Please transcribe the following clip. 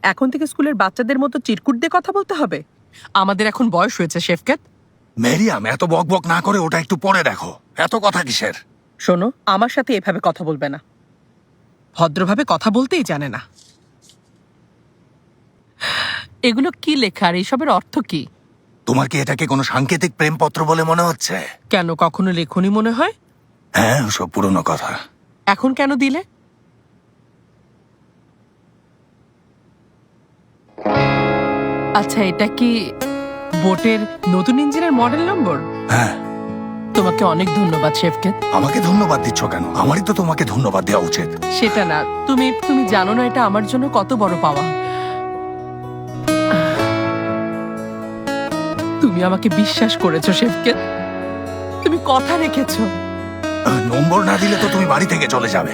এখন থেকে স্কুলের বাচ্চাদের মতো চিরকুট দিয়ে কথা বলতে হবে? আমাদের এখন বয়স হয়েছে শেফকেত। মেরিয়াম, এত বক বক না করে ওটা একটু পড়ে দেখো। এত কথা কিসের? শোনো, আমার সাথে এভাবে কথা বলবে না। ভদ্রভাবে কথা বলতেই জানে না। এগুলো কি লেখা আর এসবের অর্থ কি? তোমার কি এটাকে কোনো সাংকেতিক প্রেমপত্র বলে মনে হচ্ছে? কেন, কখনো লেখনি মনে হয়? হ্যাঁ, সব পুরনো কথা। এখন কেন দিলে? আচ্ছা, এটা কি বোটের নতুন ইঞ্জিনের মডেল নম্বর? হ্যাঁ। তোমাকে অনেক ধন্যবাদ শেফকেত। আমাকে ধন্যবাদ দিচ্ছ কেন? আমারই তো তোমাকে ধন্যবাদ দেওয়া উচিত। সেটা না, তুমি জানো না এটা আমার জন্য কত বড় পাওয়া। তুমি আমাকে বিশ্বাস করেছো শেফকেত, তুমি কথা রেখেছো। নম্বর না দিলে তো তুমি বাড়ি থেকে চলে যাবে।